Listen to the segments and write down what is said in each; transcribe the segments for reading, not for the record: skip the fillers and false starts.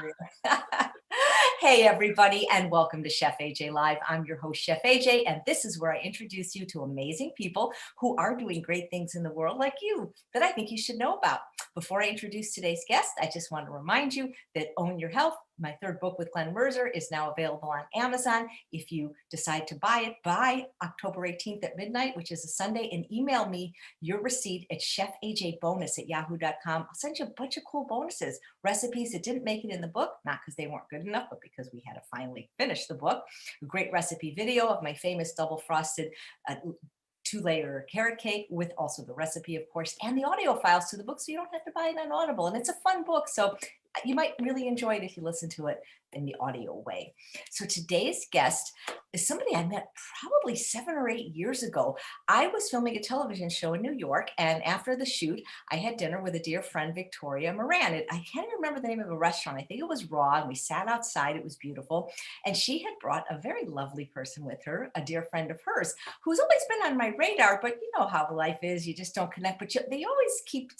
career. Hey, everybody, and welcome to Chef AJ Live. I'm your host, Chef AJ, and this is where I introduce you to amazing people who are doing great things in the world like you that I think you should know about. Before I introduce today's guest, I just want to remind you that Own Your Health, my third book with Glenn Mercer, is now available on Amazon. If you decide to buy it by October 18th at midnight, which is a Sunday, and email me your receipt at chefajbonus@yahoo.com. I'll send you a bunch of cool bonuses, recipes that didn't make it in the book, not because they weren't good enough, but because we had to finally finish the book. A great recipe video of my famous double frosted two-layer carrot cake with also the recipe, of course, and the audio files to the book, so you don't have to buy it on Audible. And it's a fun book, so you might really enjoy it if you listen to it in the audio way. So today's guest is somebody I met probably 7 or 8 years ago. I was filming a television show in New York, and after the shoot, I had dinner with a dear friend, Victoria Moran. I can't remember the name of the restaurant. I think it was Raw, and we sat outside. It was beautiful. And she had brought a very lovely person with her, a dear friend of hers, who's always been on my radar, but you know how life is. You just don't connect, but they always keep,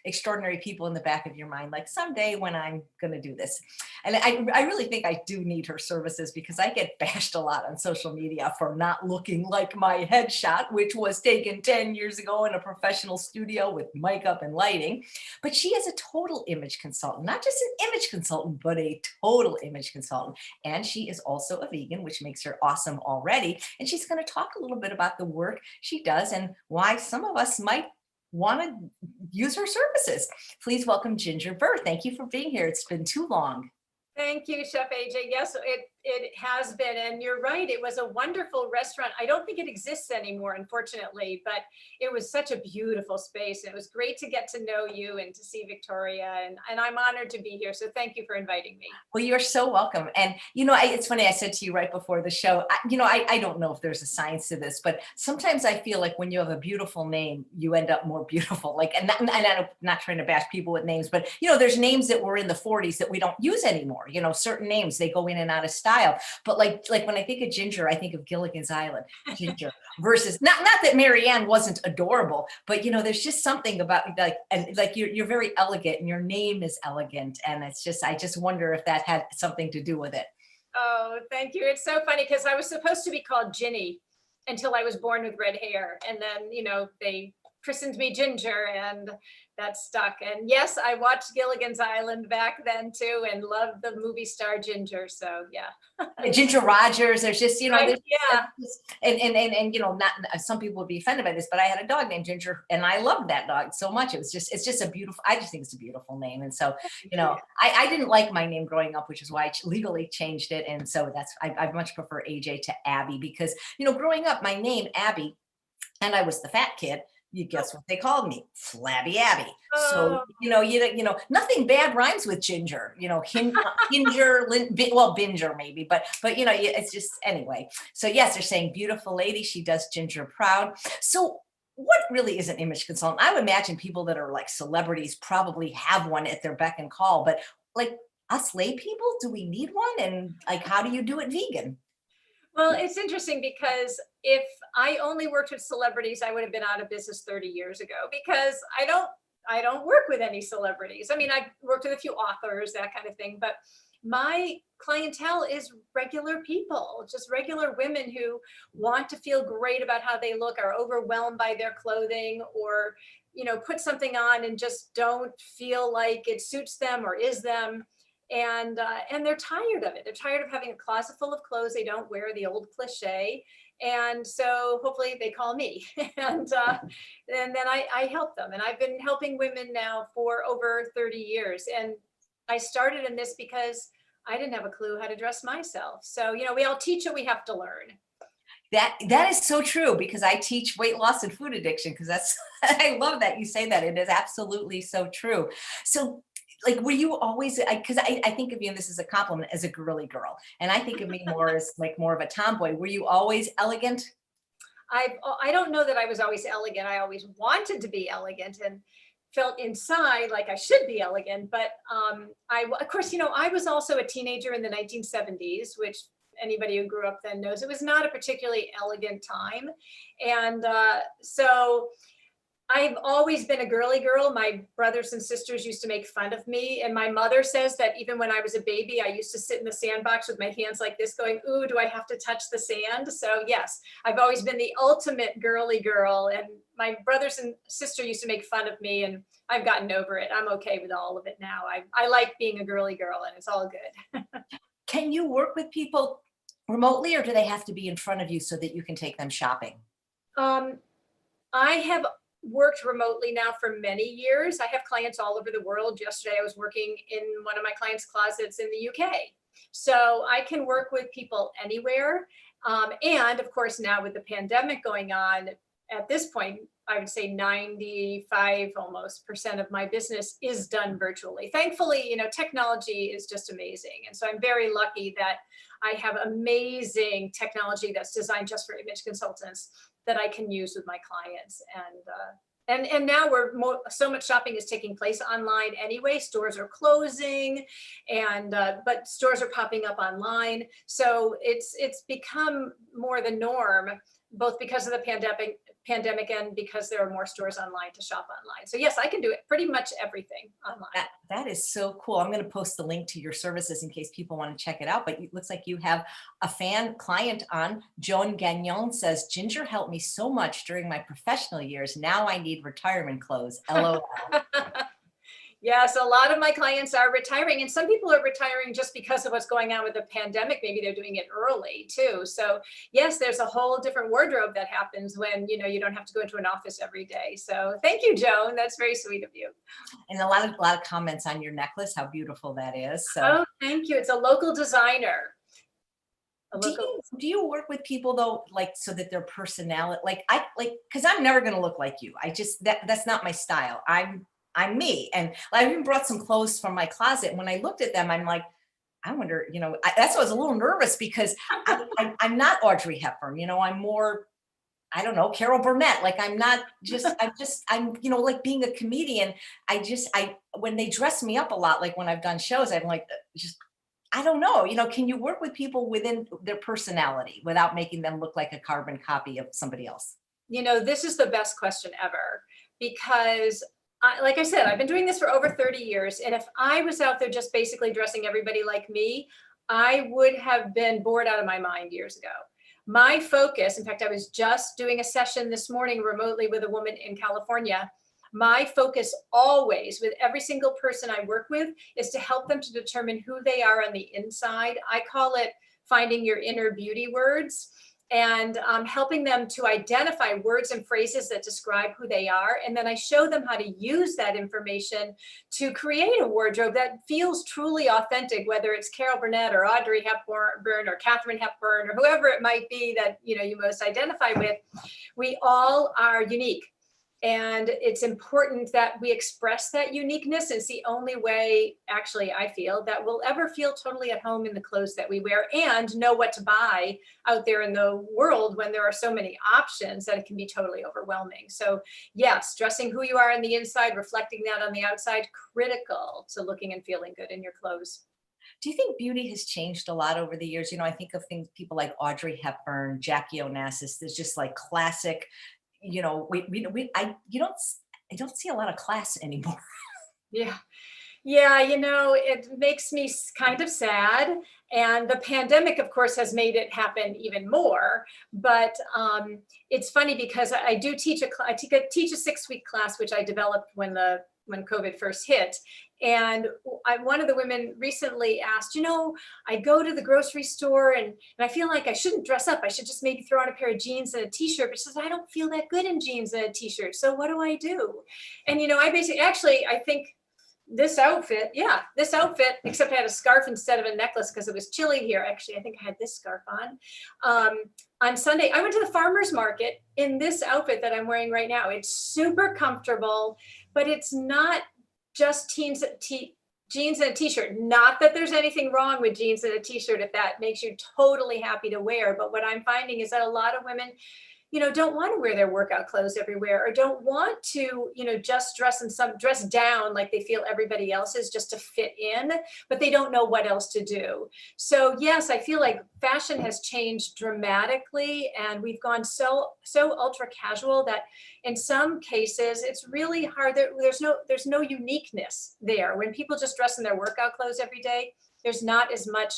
extraordinary people in the back of your mind, like someday when I'm going to do this. And I really think I do need her services because I get bashed a lot on social media for not looking like my headshot, which was taken 10 years ago in a professional studio with makeup and lighting. But she is a total image consultant, not just an image consultant, but a total image consultant. And she is also a vegan, which makes her awesome already. And she's going to talk a little bit about the work she does and why some of us might want to use her services. Please welcome Ginger Burr. Thank you for being here. It's been too long. Thank you, Chef AJ. Yes, it has been. And you're right. It was a wonderful restaurant. I don't think it exists anymore, unfortunately, but it was such a beautiful space. It was great to get to know you and to see Victoria. And I'm honored to be here. So thank you for inviting me. Well, you're so welcome. And, it's funny, I said to you right before the show, I don't know if there's a science to this, but sometimes I feel like when you have a beautiful name, you end up more beautiful. And I'm not trying to bash people with names, but, there's names that were in the 40s that we don't use anymore. Certain names, they go in and out of style. But like when I think of Ginger, I think of Gilligan's Island, Ginger versus not that Marianne wasn't adorable, but there's just something about you're very elegant and your name is elegant. And I just wonder if that had something to do with it. Oh, thank you. It's so funny because I was supposed to be called Ginny until I was born with red hair. And then, they christened me Ginger and that stuck. And yes, I watched Gilligan's Island back then too and loved the movie star Ginger. So yeah. Ginger Rogers, there's just, right, yeah. And not some people would be offended by this, but I had a dog named Ginger and I loved that dog so much. It's just a beautiful, I just think it's a beautiful name. And so, I didn't like my name growing up, which is why I legally changed it. And so I much prefer AJ to Abby because, growing up, my name Abby, and I was the fat kid. You guess what they called me? Flabby Abby. So, nothing bad rhymes with ginger, Ginger, Binger maybe, but it's just, anyway. So yes, they're saying beautiful lady. She does Ginger proud. So what really is an image consultant? I would imagine people that are like celebrities probably have one at their beck and call, but like us lay people, do we need one? And like, how do you do it vegan? Well, it's interesting because if I only worked with celebrities, I would have been out of business 30 years ago because I don't work with any celebrities. I mean, I worked with a few authors, that kind of thing, but my clientele is regular people, just regular women who want to feel great about how they look, are overwhelmed by their clothing, or, put something on and just don't feel like it suits them or is them. And they're tired of it. They're tired of having a closet full of clothes they don't wear, the old cliche. And so hopefully they call me and then I help them. And I've been helping women now for over 30 years. And I started in this because I didn't have a clue how to dress myself. So, we all teach what we have to learn. That is so true because I teach weight loss and food addiction because I love that you say that. It is absolutely so true. So like, were you always, because I think of you, and this is a compliment, as a girly girl. And I think of me more as like more of a tomboy. Were you always elegant? I don't know that I was always elegant. I always wanted to be elegant and felt inside like I should be elegant. But of course, I was also a teenager in the 1970s, which anybody who grew up then knows it was not a particularly elegant time. And so I've always been a girly girl. My brothers and sisters used to make fun of me. And my mother says that even when I was a baby, I used to sit in the sandbox with my hands like this going, ooh, do I have to touch the sand? So yes, I've always been the ultimate girly girl. And my brothers and sister used to make fun of me, and I've gotten over it. I'm okay with all of it now. I like being a girly girl, and it's all good. Can you work with people remotely, or do they have to be in front of you so that you can take them shopping? Um, I have worked remotely now for many years. I have clients all over the world. Yesterday, I was working in one of my clients' closets in the UK. So I can work with people anywhere. And of course, now with the pandemic going on, at this point, I would say 95 almost percent of my business is done virtually. Thankfully, technology is just amazing. And so I'm very lucky that I have amazing technology that's designed just for image consultants that I can use with my clients. And now so much shopping is taking place online anyway. Stores are closing, and but stores are popping up online. So it's become more the norm, both because of the pandemic and because there are more stores online to shop online. So yes, I can do it pretty much everything online. That is so cool. I'm going to post the link to your services in case people want to check it out. But it looks like you have a fan client on. Joan Gagnon says, Ginger helped me so much during my professional years. Now I need retirement clothes. LOL. Yes, a lot of my clients are retiring, and some people are retiring just because of what's going on with the pandemic. Maybe they're doing it early too. So yes, there's a whole different wardrobe that happens when you don't have to go into an office every day. So thank you, Joan. That's very sweet of you. And a lot of comments on your necklace, how beautiful that is. So Oh, thank you. It's a local designer. do you work with people though, like so that their personality, because I'm never going to look like you. That's not my style. I'm me. And I even brought some clothes from my closet. And when I looked at them, I'm like, I wonder, that's why I was a little nervous because I'm not Audrey Hepburn. I'm more, I don't know, Carol Burnett. Like I'm like being a comedian. When they dress me up a lot, like when I've done shows, I'm like, I don't know, can you work with people within their personality without making them look like a carbon copy of somebody else? This is the best question ever, because like I said, I've been doing this for over 30 years. And if I was out there just basically dressing everybody like me, I would have been bored out of my mind years ago. My focus, in fact, I was just doing a session this morning remotely with a woman in California. My focus always with every single person I work with is to help them to determine who they are on the inside. I call it finding your inner beauty words, and helping them to identify words and phrases that describe who they are. And then I show them how to use that information to create a wardrobe that feels truly authentic, whether it's Carol Burnett or Audrey Hepburn or Katharine Hepburn or whoever it might be that you most identify with. We all are unique. And it's important that we express that uniqueness. It's the only way, actually, I feel, that we'll ever feel totally at home in the clothes that we wear and know what to buy out there in the world when there are so many options that it can be totally overwhelming. So yes, dressing who you are on the inside, reflecting that on the outside, critical to looking and feeling good in your clothes. Do you think beauty has changed a lot over the years? I think of people like Audrey Hepburn, Jackie Onassis. There's just like classic, I don't see a lot of class anymore. Yeah. Yeah, it makes me kind of sad. And the pandemic, of course, has made it happen even more. But it's funny because I do teach I teach a 6-week class, which I developed when COVID first hit. And one of the women recently asked, I go to the grocery store and I feel like I shouldn't dress up. I should just maybe throw on a pair of jeans and a t-shirt. But she says, I don't feel that good in jeans and a t-shirt. So what do I do? And, I think this outfit, except I had a scarf instead of a necklace because it was chilly here. Actually, I think I had this scarf on Sunday. I went to the farmer's market in this outfit that I'm wearing right now. It's super comfortable, but it's not just jeans and a t-shirt. Not that there's anything wrong with jeans and a t-shirt if that makes you totally happy to wear. But what I'm finding is that a lot of women don't want to wear their workout clothes everywhere, or don't want to, just dress down like they feel everybody else is just to fit in, but they don't know what else to do. So yes, I feel like fashion has changed dramatically, and we've gone so ultra casual that in some cases it's really hard. There's no uniqueness there. When people just dress in their workout clothes every day, there's not as much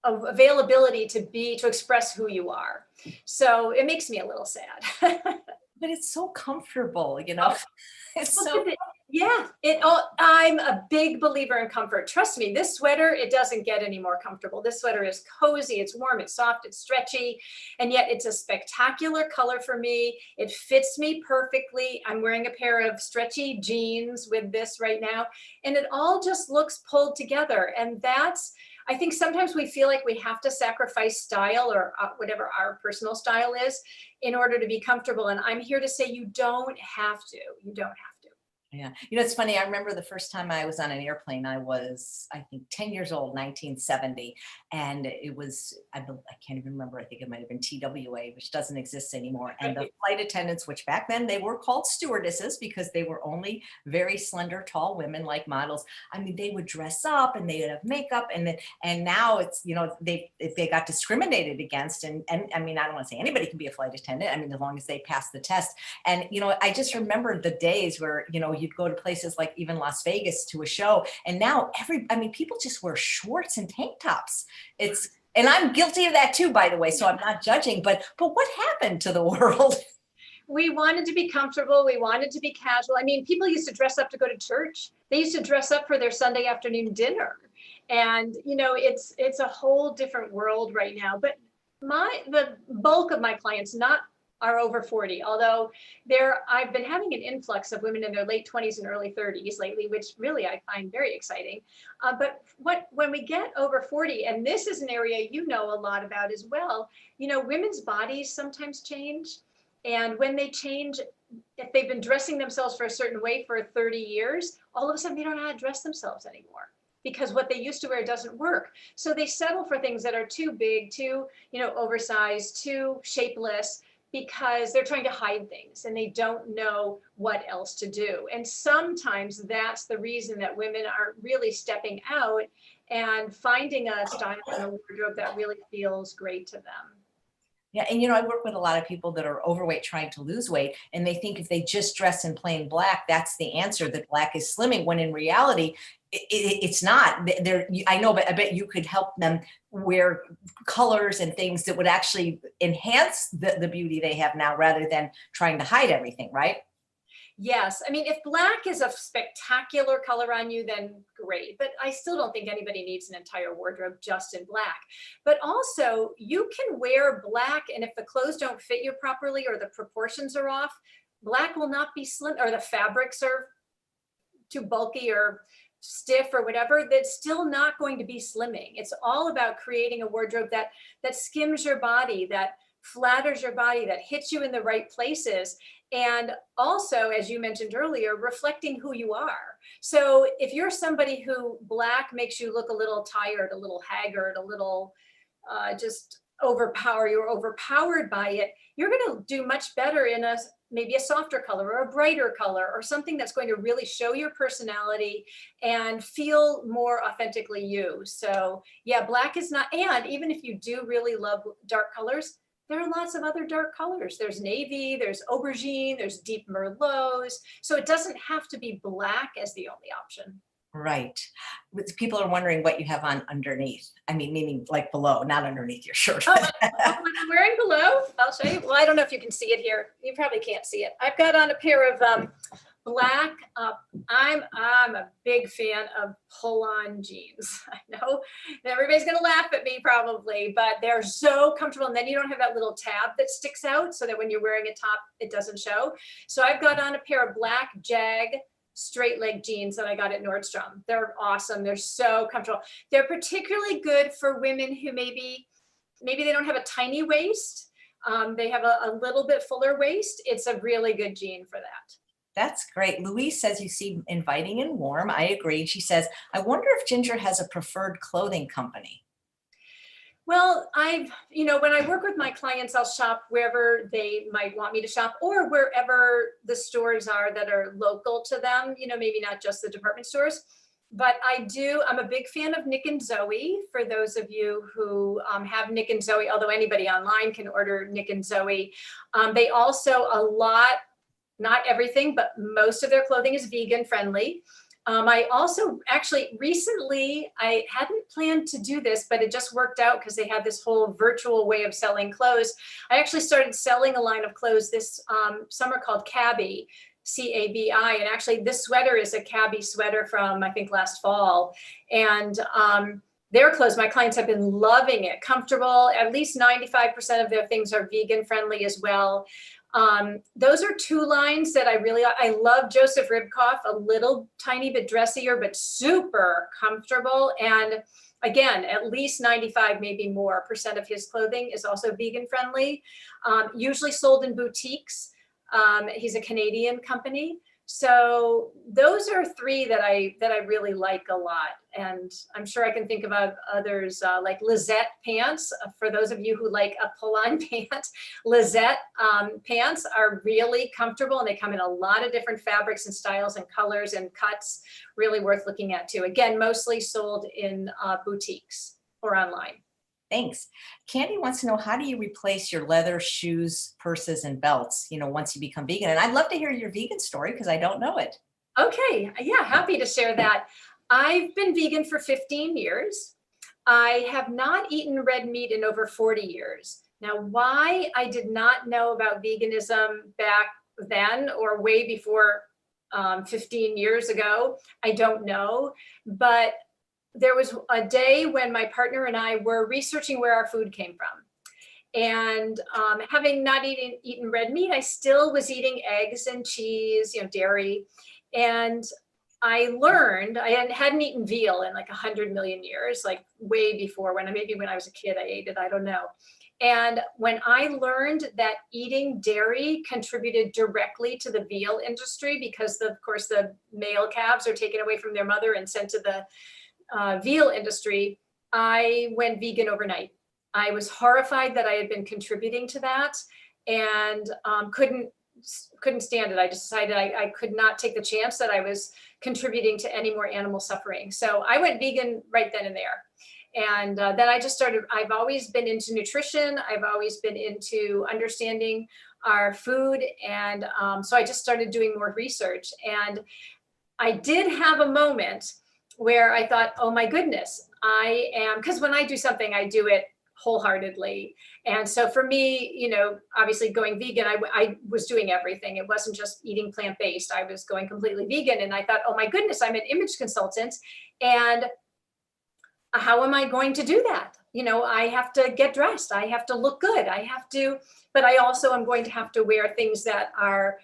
of availability to express who you are. So it makes me a little sad. But it's so comfortable, Oh, It's look so at it. Yeah, I'm a big believer in comfort. Trust me, this sweater, it doesn't get any more comfortable. This sweater is cozy, it's warm, it's soft, it's stretchy, and yet it's a spectacular color for me. It fits me perfectly. I'm wearing a pair of stretchy jeans with this right now, and it all just looks pulled together. And I think sometimes we feel like we have to sacrifice style, or whatever our personal style is, in order to be comfortable. And I'm here to say you don't have to. You don't have to. Yeah. It's funny. I remember the first time I was on an airplane, I was, I think, 10 years old, 1970. And it was, I can't even remember. I think it might have been TWA, which doesn't exist anymore. And the flight attendants, which back then they were called stewardesses because they were only very slender, tall women like models. I mean, they would dress up and they would have makeup. And now it's, they got discriminated against. And I mean, I don't want to say anybody can be a flight attendant. I mean, as long as they pass the test. And, I just remember the days where, you'd go to places like even Las Vegas to a show. And now people just wear shorts and tank tops. And I'm guilty of that too, by the way. So I'm not judging, but what happened to the world? We wanted to be comfortable. We wanted to be casual. I mean, people used to dress up to go to church. They used to dress up for their Sunday afternoon dinner. And, it's a whole different world right now. But the bulk of my clients are over 40, although I've been having an influx of women in their late 20s and early 30s lately, which really I find very exciting. But when we get over 40, and this is an area you know a lot about as well, women's bodies sometimes change. And when they change, if they've been dressing themselves for a certain way for 30 years, all of a sudden they don't know how to dress themselves anymore, because what they used to wear doesn't work. So they settle for things that are too big, too, oversized, too shapeless, because they're trying to hide things and they don't know what else to do. And sometimes that's the reason that women aren't really stepping out and finding a style and a wardrobe that really feels great to them. Yeah. And, I work with a lot of people that are overweight trying to lose weight, and they think if they just dress in plain black, that's the answer, that black is slimming, when in reality, it's not. I know, but I bet you could help them wear colors and things that would actually enhance the beauty they have now, rather than trying to hide everything, right? Yes. I mean, if black is a spectacular color on you, then great. But I still don't think anybody needs an entire wardrobe just in black. But also, you can wear black, and if the clothes don't fit you properly or the proportions are off, black will not be slim, or the fabrics are too bulky or stiff or whatever. That's still not going to be slimming. It's all about creating a wardrobe that skims your body, that flatters your body, that hits you in the right places. And also, as you mentioned earlier, reflecting who you are. So if you're somebody who black makes you look a little tired, a little haggard, a little just you're overpowered by it, you're going to do much better in maybe a softer color or a brighter color, or something that's going to really show your personality and feel more authentically you. So yeah, black is not, and even if you do really love dark colors, there are lots of other dark colors. There's navy, there's aubergine, there's deep merlots. So it doesn't have to be black as the only option. Right. People are wondering what you have on underneath. I mean, meaning like below, not underneath your shirt. Oh, what I'm wearing below, I'll show you. Well, I don't know if you can see it here. You probably can't see it. I've got on a pair of black. I'm a big fan of pull-on jeans. I know everybody's gonna laugh at me probably, but they're so comfortable. And then you don't have that little tab that sticks out, so that when you're wearing a top, it doesn't show. So I've got on a pair of black Jag straight leg jeans that I got at Nordstrom. They're awesome. They're so comfortable. They're particularly good for women who maybe they don't have a tiny waist. They have a little bit fuller waist. It's a really good jean for that. That's great. Louise says you seem inviting and warm. I agree. She says, I wonder if Ginger has a preferred clothing company. Well, when I work with my clients, I'll shop wherever they might want me to shop or wherever the stores are that are local to them, maybe not just the department stores. But I'm a big fan of Nick and Zoe. For those of you who have Nick and Zoe, although anybody online can order Nick and Zoe. They also, not everything, but most of their clothing is vegan friendly. I also actually recently, I hadn't planned to do this, but it just worked out because they had this whole virtual way of selling clothes. I actually started selling a line of clothes this summer called Cabby, C-A-B-I. And actually this sweater is a Cabby sweater from, I think, last fall. And their clothes, my clients have been loving it. Comfortable, at least 95% of their things are vegan friendly as well. Those are two lines that I love. Joseph Ribkoff, a little tiny bit dressier, but super comfortable. And again, at least 95, maybe more % of his clothing is also vegan friendly, usually sold in boutiques. He's a Canadian company. So those are three that I really like a lot. And I'm sure I can think about others like Lizette Pants. For those of you who like a pull-on pant, Lizette pants are really comfortable and they come in a lot of different fabrics and styles and colors and cuts. Really worth looking at too. Again, mostly sold in boutiques or online. Thanks. Candy wants to know, how do you replace your leather shoes, purses, and belts, once you become vegan? And I'd love to hear your vegan story because I don't know it. Okay, yeah, happy to share that. I've been vegan for 15 years. I have not eaten red meat in over 40 years. Now, why I did not know about veganism back then or way before 15 years ago, I don't know. But there was a day when my partner and I were researching where our food came from. And having not eaten red meat, I still was eating eggs and cheese, dairy. And I learned I hadn't eaten veal in like 100 million years, like way before maybe when I was a kid, I ate it, I don't know. And when I learned that eating dairy contributed directly to the veal industry, because of course the male calves are taken away from their mother and sent to the veal industry, I went vegan overnight. I was horrified that I had been contributing to that and couldn't stand it. I decided I could not take the chance that I was contributing to any more animal suffering. So I went vegan right then and there. And then I just started, I've always been into nutrition. I've always been into understanding our food. And so I just started doing more research. And I did have a moment where I thought, oh my goodness, because when I do something, I do it wholeheartedly. And so for me, obviously going vegan, I was doing everything. It wasn't just eating plant-based. I was going completely vegan. And I thought, oh my goodness, I'm an image consultant. And how am I going to do that? I have to get dressed. I have to look good. But I also am going to have to wear things that are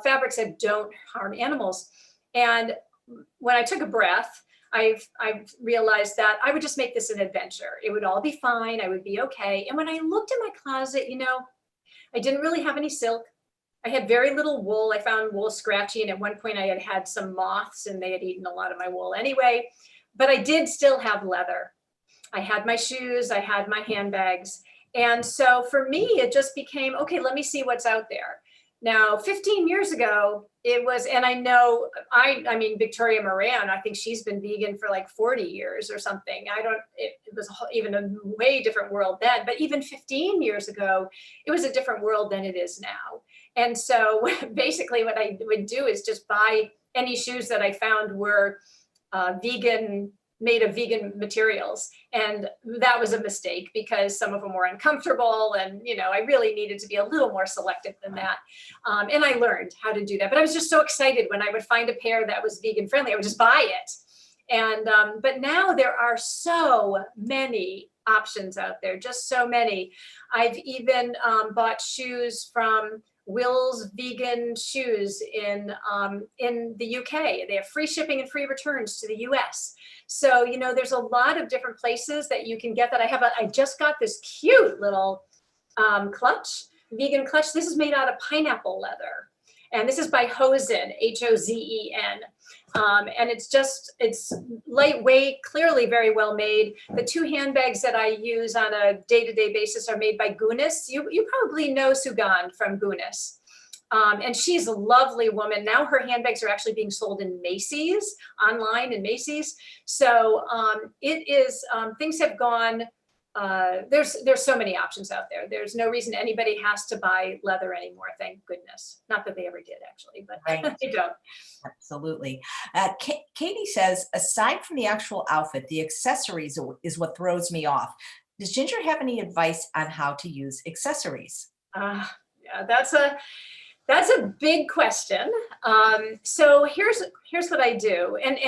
fabrics that don't harm animals. And when I took a breath, I've realized that I would just make this an adventure. It would all be fine. I would be okay. And when I looked in my closet, I didn't really have any silk. I had very little wool. I found wool scratchy. And at one point I had some moths and they had eaten a lot of my wool anyway, but I did still have leather. I had my shoes, I had my handbags. And so for me, it just became, okay, let me see what's out there. Now, 15 years ago, it was, and I know, I mean, Victoria Moran, I think she's been vegan for like 40 years or something. It was even a way different world then, but even 15 years ago, it was a different world than it is now. And so basically what I would do is just buy any shoes that I found were made of vegan materials. And that was a mistake because some of them were uncomfortable and, I really needed to be a little more selective than that. And I learned how to do that, but I was just so excited when I would find a pair that was vegan friendly, I would just buy it. And, but now there are so many options out there, just so many. I've even bought shoes from Will's Vegan Shoes in the UK. They have free shipping and free returns to the US. So, there's a lot of different places that you can get that. I just got this cute little clutch, vegan clutch. This is made out of pineapple leather. And this is by Hosen, Hozen. And it's lightweight, clearly very well made. The 2 handbags that I use on a day-to-day basis are made by Gunis. You probably know Sugan from Gunis. And she's a lovely woman. Now her handbags are actually being sold in Macy's, online in Macy's. So it is, things have gone, there's so many options out there. There's no reason anybody has to buy leather anymore, thank goodness. Not that they ever did actually, but Right. they don't. Absolutely. Katie says, aside from the actual outfit, the accessories is what throws me off. Does Ginger have any advice on how to use accessories? Yeah, that's a big question. So here's what I do. And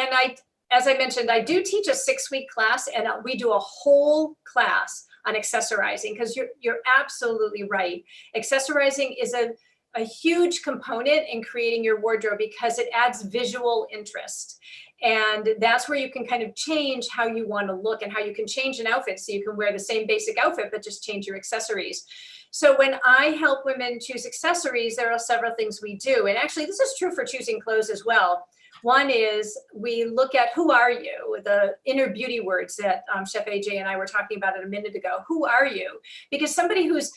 as I mentioned, I do teach a 6-week class, and we do a whole class on accessorizing, because you're absolutely right. Accessorizing is a huge component in creating your wardrobe because it adds visual interest. And that's where you can kind of change how you want to look and how you can change an outfit. So you can wear the same basic outfit, but just change your accessories. So when I help women choose accessories, there are several things we do. And actually, this is true for choosing clothes as well. One is we look at who are you, the inner beauty words that Chef AJ and I were talking about a minute ago. Who are you? Because somebody who's,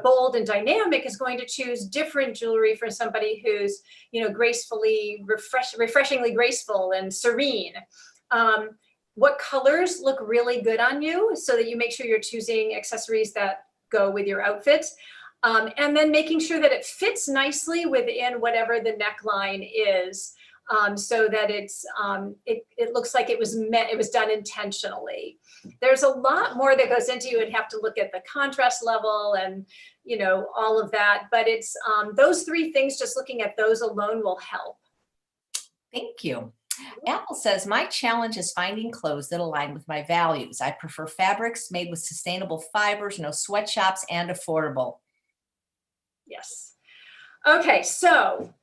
bold and dynamic is going to choose different jewelry from somebody who's, gracefully, refreshingly graceful and serene. What colors look really good on you so that you make sure you're choosing accessories that go with your outfits. And then making sure that it fits nicely within whatever the neckline is. So that it looks like it was done intentionally. There's a lot more that goes into it. You would have to look at the contrast level and all of that. But it's those 3 things, just looking at those alone will help. Thank you. Apple says, my challenge is finding clothes that align with my values. I prefer fabrics made with sustainable fibers, no sweatshops, and affordable. Yes. Okay, so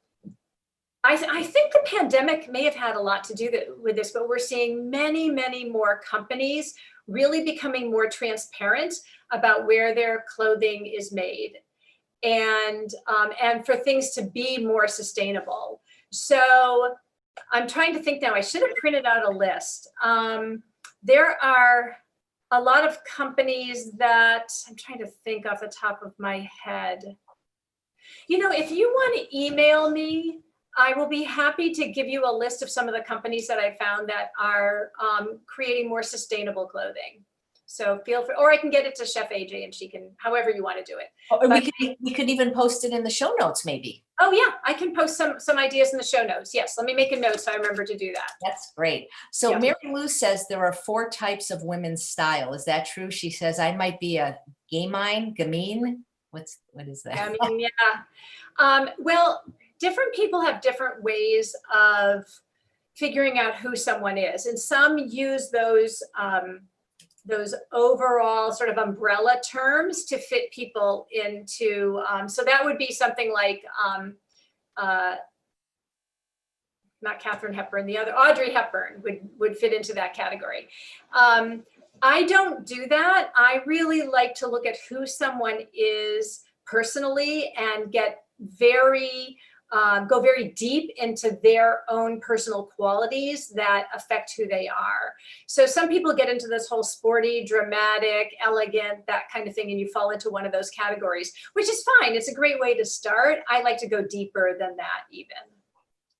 I think the pandemic may have had a lot to do with this, but we're seeing many, many more companies really becoming more transparent about where their clothing is made, and for things to be more sustainable. So I'm trying to think now. I should have printed out a list. There are a lot of companies that I'm trying to think off the top of my head. If you want to email me, I will be happy to give you a list of some of the companies that I found that are creating more sustainable clothing. So feel free, or I can get it to Chef AJ and she can, however you want to do it. Or we could even post it in the show notes, maybe. Oh yeah, I can post some ideas in the show notes. Yes, let me make a note so I remember to do that. That's great. So Yeah. Mary Lou says there are 4 types of women's style. Is that true? She says, I might be a gamine. What is that? I mean, yeah. Well, different people have different ways of figuring out who someone is, and some use those overall sort of umbrella terms to fit people into. So that would be something like not Katharine Hepburn, the other Audrey Hepburn would fit into that category. I don't do that. I really like to look at who someone is personally and get go very deep into their own personal qualities that affect who they are. So some people get into this whole sporty, dramatic, elegant, that kind of thing, and you fall into one of those categories, which is fine. It's a great way to start. I like to go deeper than that even.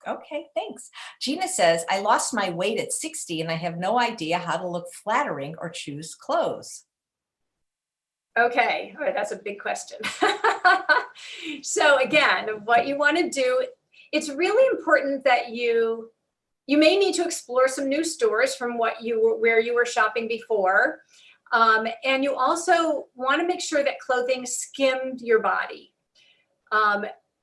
Okay, thanks. Gina says, I lost my weight at 60 and I have no idea how to look flattering or choose clothes. Okay, all right, that's a big question. So again, what you want to do, it's really important that you may need to explore some new stores from where you were shopping before. And you also want to make sure that clothing skimmed your body.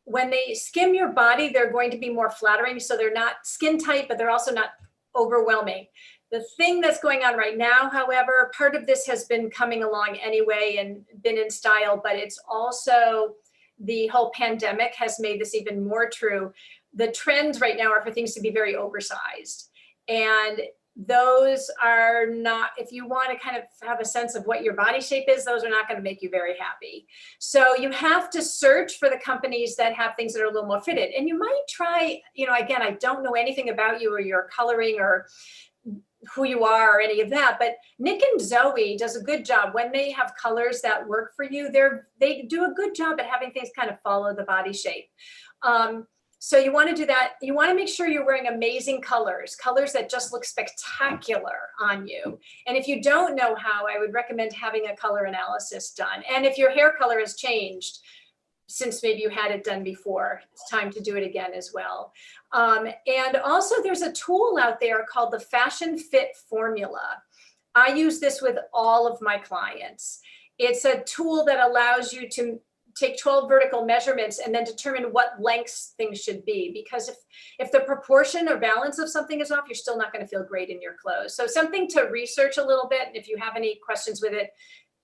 When they skim your body, they're going to be more flattering. So they're not skin tight, but they're also not overwhelming. The thing that's going on right now, however, part of this has been coming along anyway and been in style, but it's also the whole pandemic has made this even more true. The trends right now are for things to be very oversized. And those are not, if you want to kind of have a sense of what your body shape is, those are not going to make you very happy. So you have to search for the companies that have things that are a little more fitted. And you might try, you know, again, I don't know anything about you or your coloring or who you are or any of that, but Nick and Zoe does a good job when they have colors that work for you. They do a good job at having things kind of follow the body shape. So you want to do that. You want to make sure you're wearing amazing colors that just look spectacular on you. And if you don't know how, I would recommend having a color analysis done. And if your hair color has changed since maybe you had it done before, it's time to do it again as well. And also there's a tool out there called the Fashion Fit Formula. I use this with all of my clients. It's a tool that allows you to take 12 vertical measurements and then determine what lengths things should be. Because if the proportion or balance of something is off, you're still not going to feel great in your clothes. So something to research a little bit. And if you have any questions with it,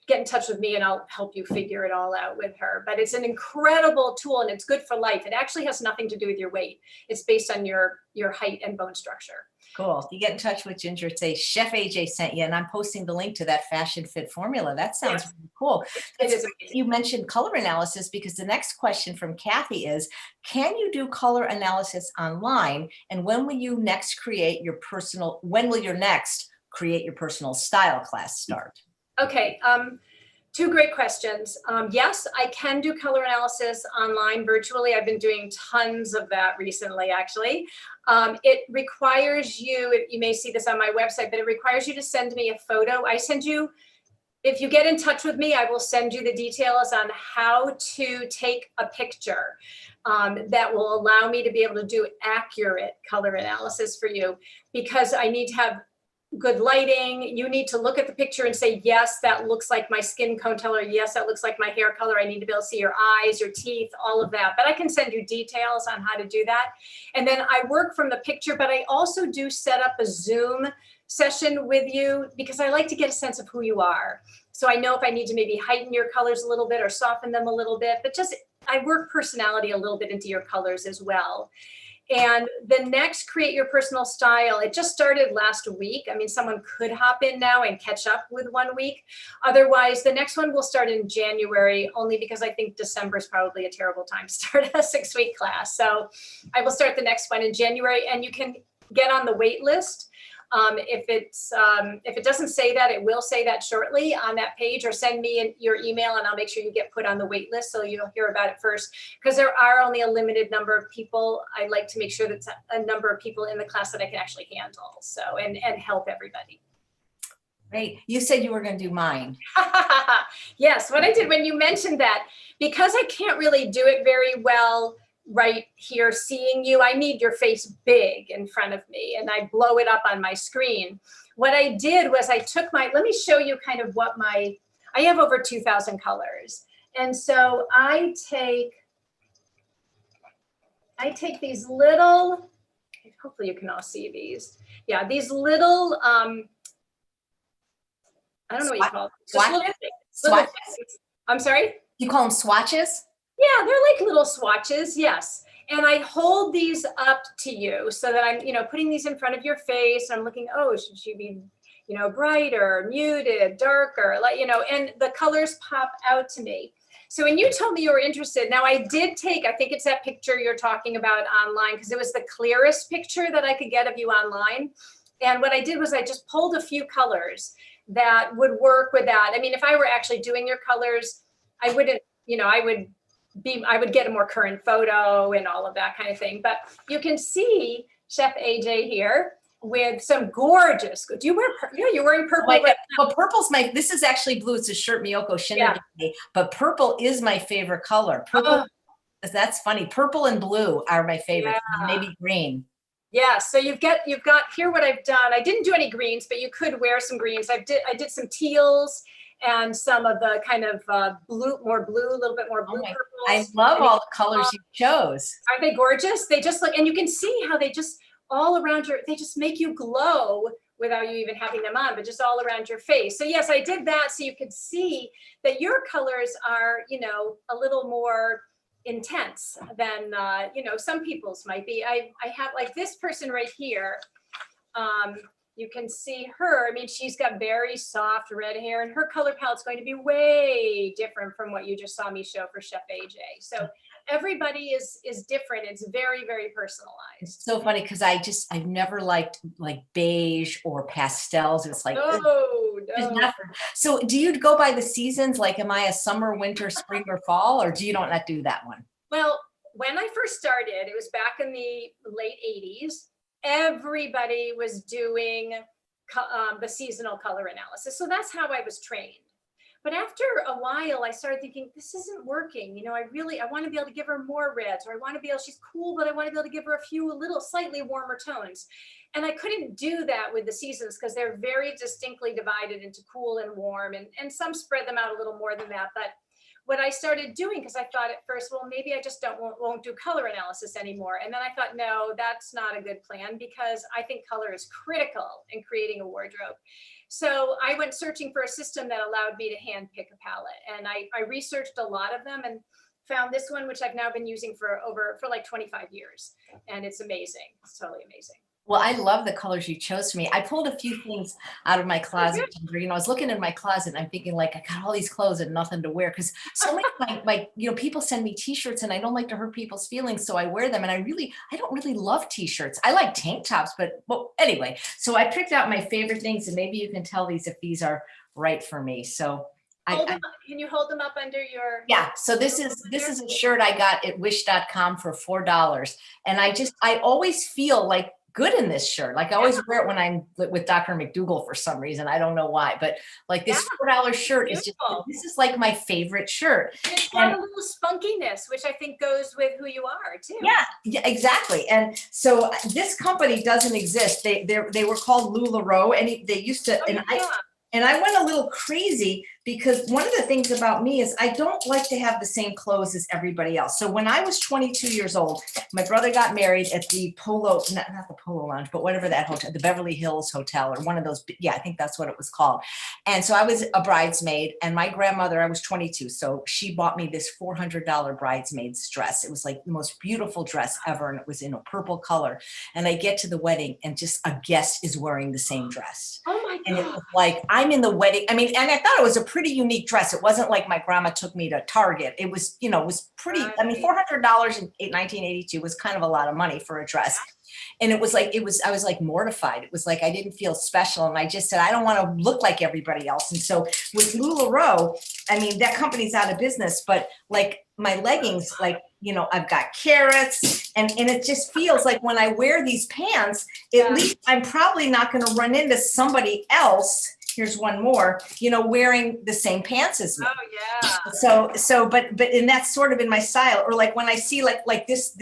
get in touch with me and I'll help you figure it all out with her. But it's an incredible tool and it's good for life. It actually has nothing to do with your weight. It's based on your height and bone structure. Cool. You get in touch with Ginger, say Chef AJ sent you, and I'm posting the link to that Fashion Fit Formula. That sounds really cool. It is you mentioned color analysis, because the next question from Kathy is, can you do color analysis online? And when will you next create your personal, when will your next create your personal style class start? Okay. Two great questions. Yes, I can do color analysis online virtually. I've been doing tons of that recently, actually. It requires you, you may see this on my website, but it requires you to send me a photo. If you get in touch with me, I will send you the details on how to take a picture that will allow me to be able to do accurate color analysis for you, because I need to have good lighting. You need to look at the picture and say, yes, that looks like my skin tone color. Yes, that looks like my hair color. I need to be able to see your eyes, your teeth, all of that. But I can send you details on how to do that. And then I work from the picture, but I also do set up a Zoom session with you because I like to get a sense of who you are. So I know if I need to maybe heighten your colors a little bit or soften them a little bit, but just I work personality a little bit into your colors as well. And the next Create Your Personal Style, it just started last week. I mean, someone could hop in now and catch up with 1 week. Otherwise, the next one will start in January, only because I think December is probably a terrible time to start a 6-week class. So I will start the next one in January, and you can get on the wait list. If it doesn't say that, it will say that shortly on that page, or send me your email and I'll make sure you get put on the wait list so you'll hear about it first, because there are only a limited number of people. I like to make sure that's a number of people in the class that I can actually handle, so and help everybody. Great. You said you were going to do mine. Yes, what I did when you mentioned that, because I can't really do it very well right here seeing you, I need your face big in front of me and I blow it up on my screen. What I did was I took let me show you kind of what I have over 2,000 colors. And so I take these little, hopefully you can all see these. Yeah, these little, I don't know what you call them. Swatches? I'm sorry? You call them swatches? Yeah, they're like little swatches, yes. And I hold these up to you so that I'm, putting these in front of your face. I'm looking, oh, should she be, brighter, muted, darker, and the colors pop out to me. So when you told me you were interested, now I did take, I think it's that picture you're talking about online, because it was the clearest picture that I could get of you online. And what I did was I just pulled a few colors that would work with that. I mean, if I were actually doing your colors, I wouldn't, I would get a more current photo and all of that kind of thing. But you can see Chef AJ here with some gorgeous, do you wear, yeah, you're wearing purple. Right now. Well, purple's this is actually blue. It's a shirt Miyoko Shinra gave me, but purple is my favorite color. Purple, that's funny. Purple and blue are my favorites, and maybe green. Yeah, so you've got here what I've done. I didn't do any greens, but you could wear some greens. I did some teals and some of the kind of blue, a little bit more blue purples. I love all the colors you chose. Aren't they gorgeous? They just look, and you can see how they just all around they just make you glow without you even having them on, but just all around your face. So yes, I did that so you could see that your colors are, a little more intense than, some people's might be. I have like this person right here. you can see her. I mean, she's got very soft red hair, and her color palette's going to be way different from what you just saw me show for Chef AJ. So everybody is different. It's very, very personalized. It's so funny because I've never liked like beige or pastels. It's like, ugh, it's No. not so do you go by the seasons? Like, am I a summer, winter, spring, or fall, or do you not do that one? Well, when I first started, it was back in the late 80s. Everybody was doing the seasonal color analysis. So that's how I was trained. But after a while, I started thinking, this isn't working. You know, I want to be able to give her more reds, or I want to be able, she's cool, but I want to be able to give her a few little slightly warmer tones. And I couldn't do that with the seasons because they're very distinctly divided into cool and warm, and some spread them out a little more than that. But what I started doing, because I thought at first, well, maybe I just won't do color analysis anymore. And then I thought, no, that's not a good plan, because I think color is critical in creating a wardrobe. So I went searching for a system that allowed me to hand pick a palette. And I researched a lot of them and found this one, which I've now been using for like 25 years. And it's amazing. It's totally amazing. Well, I love the colors you chose for me. I pulled a few things out of my closet. You know, I was looking in my closet and I'm thinking, like, I got all these clothes and nothing to wear, because so many like, you know, people send me t-shirts and I don't like to hurt people's feelings, so I wear them. And I don't really love t-shirts. I like tank tops, but well, anyway, so I picked out my favorite things, and maybe you can tell these if these are right for me. So can you hold them up under your? Yeah. So this is a shirt I got at wish.com for $4. And I always feel like good in this shirt. Like I always wear it when I'm with Dr. McDougall for some reason. I don't know why, but like this $4 shirt is just, this is like my favorite shirt. It's got a little spunkiness, which I think goes with who you are too. Yeah, exactly. And so this company doesn't exist. They were called LuLaRoe, and they used to, and I went a little crazy because one of the things about me is I don't like to have the same clothes as everybody else. So when I was 22 years old, my brother got married at the Polo, not the Polo Lounge, but whatever that hotel, the Beverly Hills Hotel, or one of those. Yeah, I think that's what it was called. And so I was a bridesmaid, and my grandmother, I was 22. So she bought me this $400 bridesmaid's dress. It was like the most beautiful dress ever. And it was in a purple color. And I get to the wedding and just a guest is wearing the same dress. Oh my God. And it was like, I'm in the wedding. I mean, and I thought it was a pretty unique dress. It wasn't like my grandma took me to Target. It was, you know, it was pretty, I mean, $400 in 1982 was kind of a lot of money for a dress. And it was like, I was like mortified. It was like, I didn't feel special. And I just said, I don't want to look like everybody else. And so with LuLaRoe, I mean, that company's out of business, but like my leggings, like, you know, I've got carrots, and it just feels like when I wear these pants, at least I'm probably not going to run into somebody else. Here's one more, you know, wearing the same pants as me. Oh yeah. But and that's sort of in my style. Or like when I see like this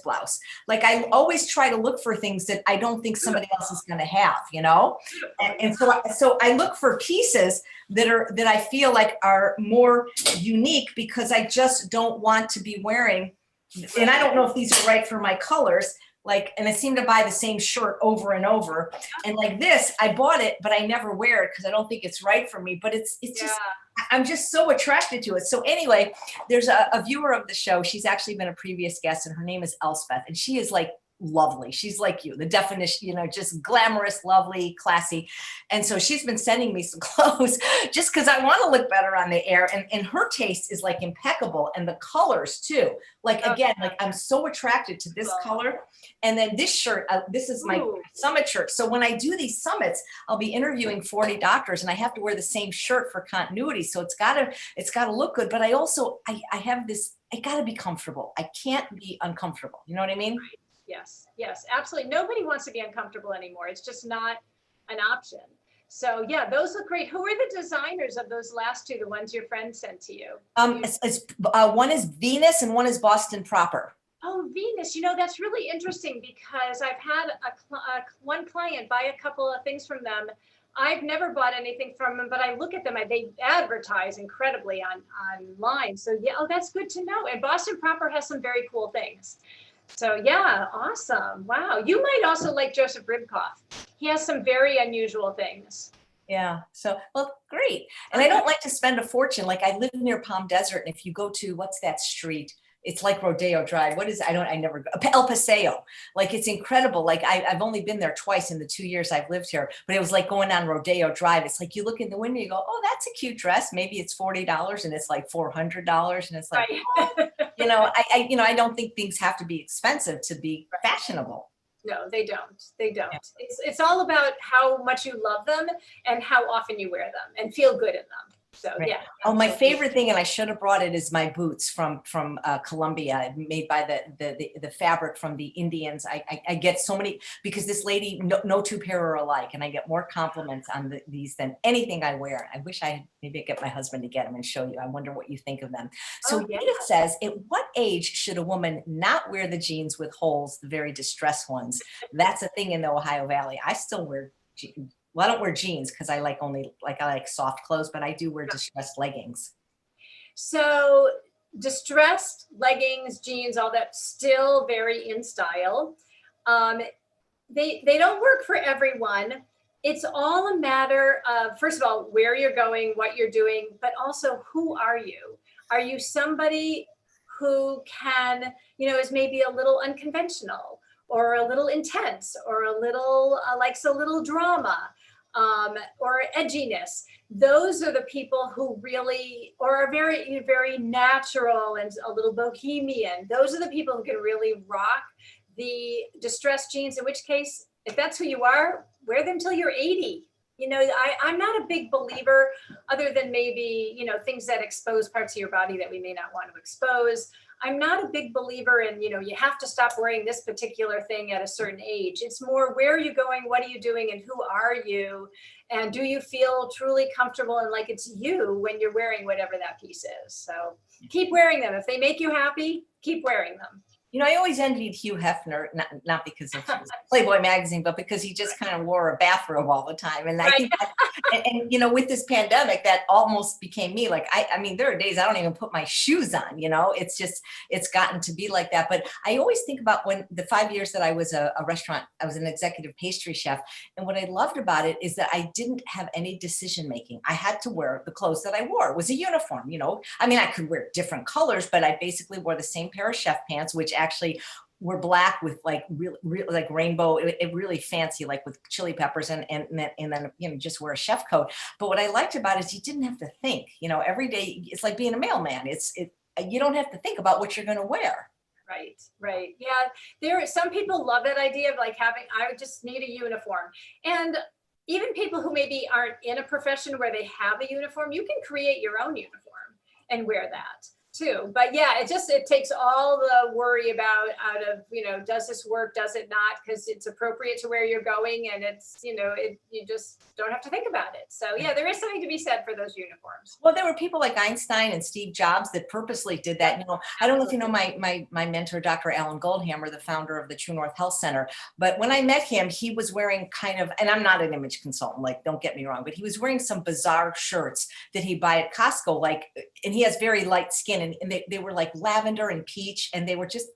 blouse, like I always try to look for things that I don't think somebody else is going to have, you know. And so I look for pieces that I feel like are more unique, because I just don't want to be wearing, and I don't know if these are right for my colors. Like, and I seem to buy the same shirt over and over. And like this, I bought it, but I never wear it because I don't think it's right for me. But it's just, I'm just so attracted to it. So anyway, there's a viewer of the show. She's actually been a previous guest, and her name is Elspeth. And she is like lovely. She's like you, the definition, you know, just glamorous, lovely, classy. And so she's been sending me some clothes just because I want to look better on the air. And her taste is like impeccable. And the colors too. Like, again, like I'm so attracted to this color. And then this shirt, this is my summit shirt. So when I do these summits, I'll be interviewing 40 doctors, and I have to wear the same shirt for continuity. So it's gotta look good. But I also, I have this, I gotta be comfortable. I can't be uncomfortable. You know what I mean? Right. Yes, absolutely. Nobody wants to be uncomfortable anymore. It's just not an option. So yeah, those look great. Who are the designers of those last two, the ones your friend sent to you? One is Venus and one is Boston Proper. Oh, Venus, you know, that's really interesting, because I've had one client buy a couple of things from them. I've never bought anything from them, but I look at them, they advertise incredibly online. So yeah, oh, that's good to know. And Boston Proper has some very cool things. So yeah, awesome. Wow. You might also like Joseph Ribkoff. He has some very unusual things. Yeah. So, well, great. And I don't like to spend a fortune. Like I live near Palm Desert. And if you go to, what's that street? it's like Rodeo Drive. What is, I never go, El Paseo. Like, it's incredible. Like, I've only been there twice in the 2 years I've lived here, but it was like going on Rodeo Drive. It's like, you look in the window, you go, oh, that's a cute dress. Maybe it's $40 and it's like $400. And it's like, Right. I don't think things have to be expensive to be fashionable. No, they don't. They don't. Yeah. It's all about how much you love them and how often you wear them and feel good in them. So Right. yeah. Oh, my absolutely. favorite thing, and I should have brought it, is my boots from Colombia, made by the fabric from the Indians. I get so many, because this lady, no two pair are alike, and I get more compliments on these than anything I wear. I wish maybe I get my husband to get them and show you. I wonder what you think of them. So Oh, yeah. Edith says, at what age should a woman not wear the jeans with holes, the very distressed ones? That's a thing in the Ohio Valley. I still wear jeans. Well, I don't wear jeans because I like soft clothes, but I do wear distressed leggings. So distressed leggings, jeans, all that, still very in style. They don't work for everyone. It's all a matter of, first of all, where you're going, what you're doing, but also who are you? Are you somebody who can, is maybe a little unconventional or a little intense or a little likes a little drama? Or edginess. Those are the people who really, or are very, very natural and a little bohemian. Those are the people who can really rock the distressed jeans, in which case, if that's who you are, wear them till you're 80. I'm not a big believer, other than maybe, things that expose parts of your body that we may not want to expose. I'm not a big believer in, you have to stop wearing this particular thing at a certain age. It's more, where are you going? What are you doing? And who are you? And do you feel truly comfortable and like it's you when you're wearing whatever that piece is? So keep wearing them. If they make you happy, keep wearing them. I always envied Hugh Hefner, not because of Playboy magazine, but because he just kind of wore a bathrobe all the time. And I think and with this pandemic, that almost became me. Like, I mean, there are days I don't even put my shoes on, it's gotten to be like that. But I always think about when the 5 years that I was I was an executive pastry chef. And what I loved about it is that I didn't have any decision making. I had to wear the clothes that I wore. It was a uniform, I mean, I could wear different colors, but I basically wore the same pair of chef pants, which actually were black with like real like rainbow, it really fancy, like with chili peppers, and then just wear a chef coat. But what I liked about it is you didn't have to think. Every day it's like being a mailman. You don't have to think about what you're going to wear. Right. Yeah, some people love that idea of like I would just need a uniform. And even people who maybe aren't in a profession where they have a uniform, you can create your own uniform and wear that too. But yeah, it takes all the worry out of, does this work? Does it not? Because it's appropriate to where you're going, and it's, you just don't have to think about it. So yeah, there is something to be said for those uniforms. Well, there were people like Einstein and Steve Jobs that purposely did that. I don't know if you know my mentor, Dr. Alan Goldhammer, the founder of the True North Health Center. But when I met him, he was wearing kind of, and I'm not an image consultant, like, don't get me wrong, but he was wearing some bizarre shirts that he'd buy at Costco, and he has very light skin, and they were like lavender and peach, and they were just,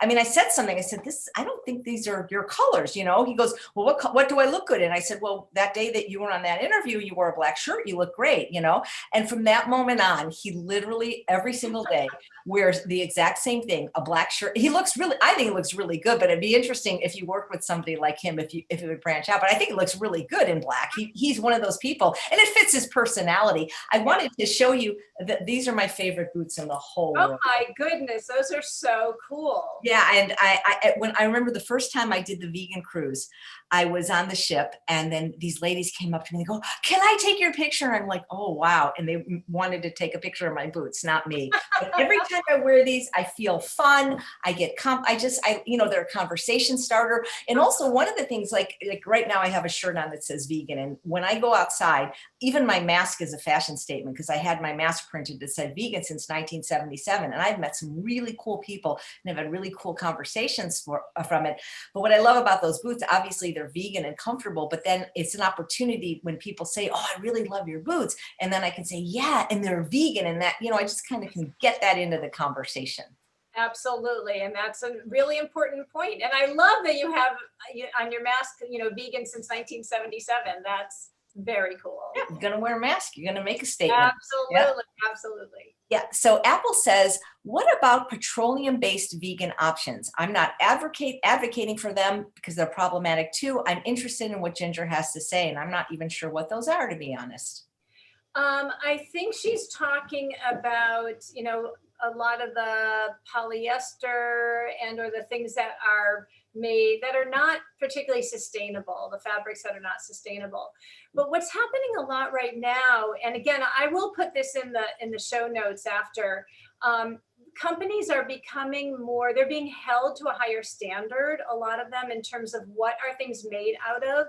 I said something. I said, I don't think these are your colors. He goes, well, what do I look good in? I said, well, that day that you were on that interview, you wore a black shirt. You look great, And from that moment on, he literally every single day wears the exact same thing, a black shirt. I think he looks really good, but it'd be interesting if you worked with somebody like him, if it would branch out. But I think it looks really good in black. He's one of those people, and it fits his personality. I wanted to show you that these are my favorite boots in the whole world. Oh my goodness, those are so cool. Yeah, and when I remember the first time I did the vegan cruise, I was on the ship, and then these ladies came up to me and they go, "Can I take your picture?" And I'm like, "Oh wow!" And they wanted to take a picture of my boots, not me. But every time I wear these, I feel fun. I get they're a conversation starter. And also one of the things, like right now, I have a shirt on that says vegan, and when I go outside, even my mask is a fashion statement, because I had my mask printed that said vegan since 1977, and I've met some really cool people and have had really cool conversations from it. But what I love about those boots, obviously they're vegan and comfortable, but then it's an opportunity when people say, "Oh, I really love your boots," and then I can say, "Yeah, and they're vegan," and that, I just kind of can get that into the conversation. Absolutely. And that's a really important point. And I love that you have on your mask, vegan since 1977. Very cool. Yeah, you're going to wear a mask. You're going to make a statement. Absolutely. Absolutely. Yeah. So Apple says, what about petroleum-based vegan options? I'm not advocating for them because they're problematic too. I'm interested in what Ginger has to say, and I'm not even sure what those are, to be honest. I think she's talking about, a lot of the polyester and or the things that are made that are not particularly sustainable, the fabrics that are not sustainable. But what's happening a lot right now, and again, I will put this in the show notes after, companies are becoming more, they're being held to a higher standard, a lot of them, in terms of what are things made out of,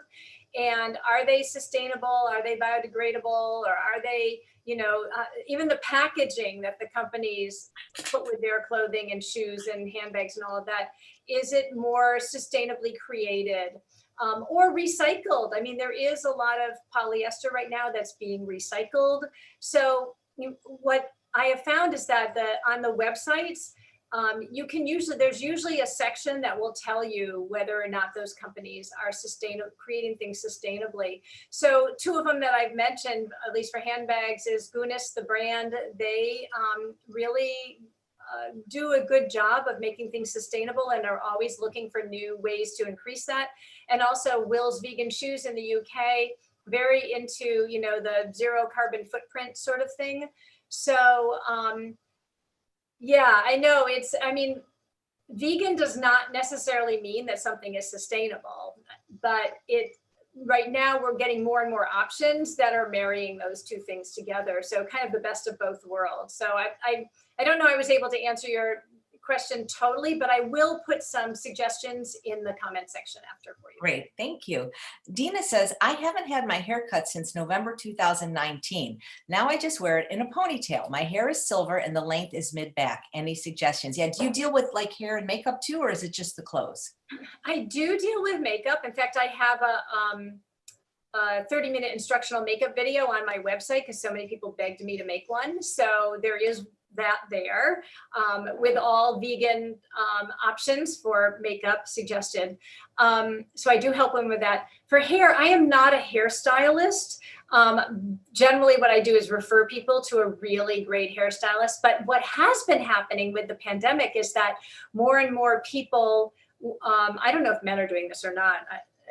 and are they sustainable, are they biodegradable, or are they, even the packaging that the companies put with their clothing and shoes and handbags and all of that, is it more sustainably created, or recycled? I mean, there is a lot of polyester right now that's being recycled. So what I have found is that on the websites, there's usually a section that will tell you whether or not those companies are creating things sustainably. So two of them that I've mentioned, at least for handbags, is Guinness, the brand. They really do a good job of making things sustainable and are always looking for new ways to increase that. And also Will's Vegan Shoes in the UK, very into, the zero carbon footprint sort of thing. So, yeah, I know vegan does not necessarily mean that something is sustainable, but right now we're getting more and more options that are marrying those two things together. So kind of the best of both worlds. So I don't know I was able to answer your question totally, but I will put some suggestions in the comment section after for you. Great, thank you. Dina says, I haven't had my hair cut since November 2019. Now I just wear it in a ponytail. My hair is silver and the length is mid-back. Any suggestions? Yeah, do you deal with like hair and makeup too, or is it just the clothes? I do deal with makeup. In fact, I have a 30-minute instructional makeup video on my website because so many people begged me to make one. So there is that there, with all vegan options for makeup suggested. So I do help them with that. For hair, I am not a hairstylist. Generally what I do is refer people to a really great hairstylist. But what has been happening with the pandemic is that more and more people, I don't know if men are doing this or not.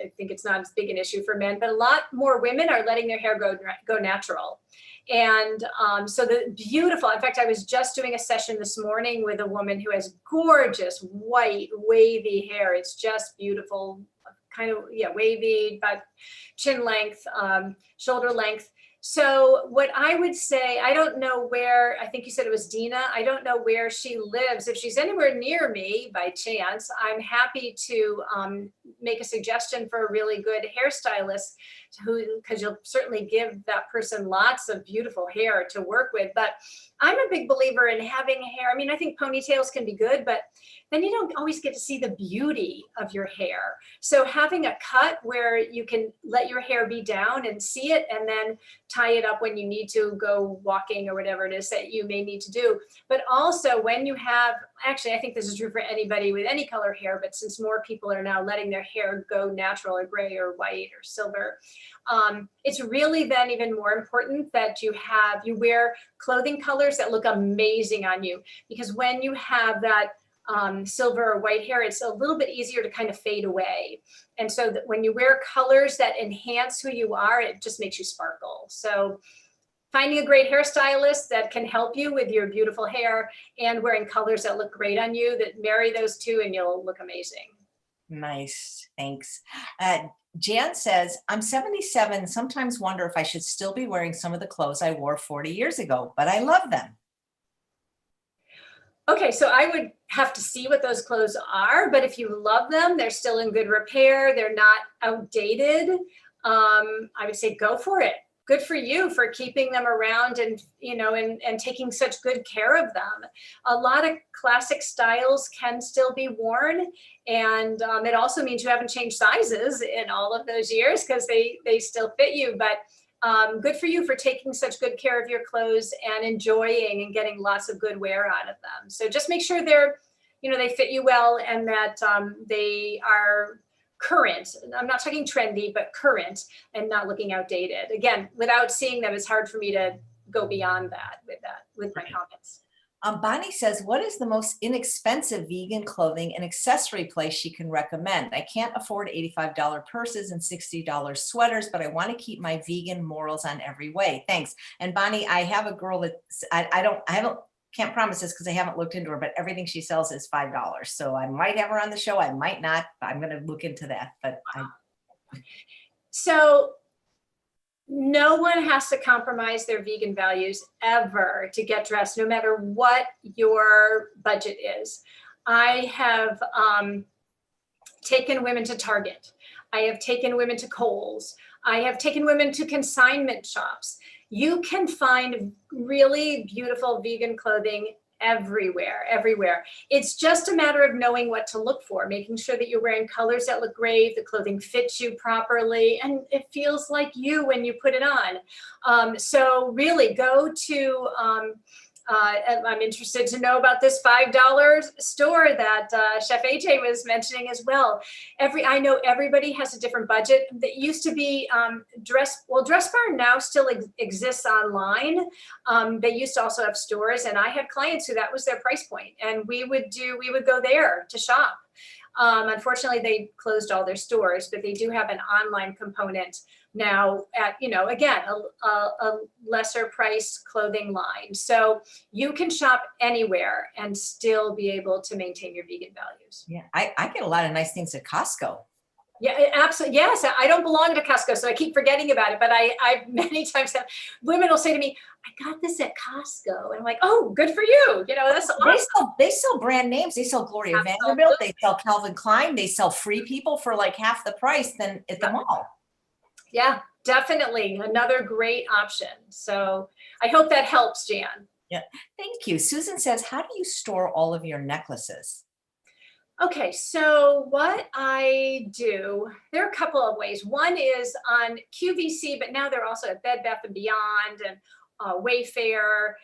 I think it's not as big an issue for men, but a lot more women are letting their hair go natural. And so the beautiful, in fact, I was just doing a session this morning with a woman who has gorgeous white wavy hair. It's just beautiful, kind of, wavy, but chin length, shoulder length. So what I would say, I don't know where, I think you said it was Dina. I don't know where she lives. If she's anywhere near me by chance, I'm happy to make a suggestion for a really good hairstylist because you'll certainly give that person lots of beautiful hair to work with. But I'm a big believer in having hair. I mean, I think ponytails can be good, but then you don't always get to see the beauty of your hair. So having a cut where you can let your hair be down and see it and then tie it up when you need to go walking or whatever it is that you may need to do. But also when you have, actually, I think this is true for anybody with any color hair, but since more people are now letting their hair go natural or gray or white or silver, it's really then even more important that you wear clothing colors that look amazing on you, because when you have that silver or white hair, it's a little bit easier to kind of fade away. And so that when you wear colors that enhance who you are, it just makes you sparkle. So finding a great hairstylist that can help you with your beautiful hair and wearing colors that look great on you, that marry those two and you'll look amazing. Nice, thanks. Jan says, I'm 77, sometimes wonder if I should still be wearing some of the clothes I wore 40 years ago, but I love them. Okay, so I would have to see what those clothes are, but if you love them, they're still in good repair, they're not outdated, I would say go for it. Good for you for keeping them around and, and taking such good care of them. A lot of classic styles can still be worn. And it also means you haven't changed sizes in all of those years because they still fit you. But good for you for taking such good care of your clothes and enjoying and getting lots of good wear out of them. So just make sure they fit you well and that they are current. I'm not talking trendy, but current and not looking outdated. Again, without seeing them, it's hard for me to go beyond that with my comments. Bonnie says, what is the most inexpensive vegan clothing and accessory place she can recommend? I can't afford $85 purses and $60 sweaters, but I want to keep my vegan morals on every way. Thanks. And Bonnie, I have a girl that can't promise this because I haven't looked into her, but everything she sells is $5. So I might have her on the show. I might not, but I'm going to look into that. So no one has to compromise their vegan values ever to get dressed, no matter what your budget is. I have taken women to Target. I have taken women to Kohl's. I have taken women to consignment shops. You can find really beautiful vegan clothing everywhere. It's just a matter of knowing what to look for, making sure that you're wearing colors that look great, the clothing fits you properly, and it feels like you when you put it on. So really go to, I'm interested to know about this $5 store that Chef AJ was mentioning as well. I know everybody has a different budget. That used to be Dress Barn now still exists online. They used to also have stores, and I had clients who that was their price point, and we would go there to shop. Unfortunately, they closed all their stores, but they do have an online component now at, again, a lesser priced clothing line. So you can shop anywhere and still be able to maintain your vegan values. Yeah, I get a lot of nice things at Costco. Yeah, absolutely. Yes, I don't belong to Costco, so I keep forgetting about it. But I many times have women will say to me, "I got this at Costco," and I'm like, "Oh, good for you." That's awesome. They sell brand names. They sell Gloria Vanderbilt. They sell Calvin Klein. They sell Free People for like half the price than at the mall. Yeah, definitely another great option. So I hope that helps, Jan. Yeah, thank you. Susan says, "How do you store all of your necklaces?" Okay, so what I do, there are a couple of ways. One is on QVC, but now they're also at Bed Bath & Beyond and Wayfair,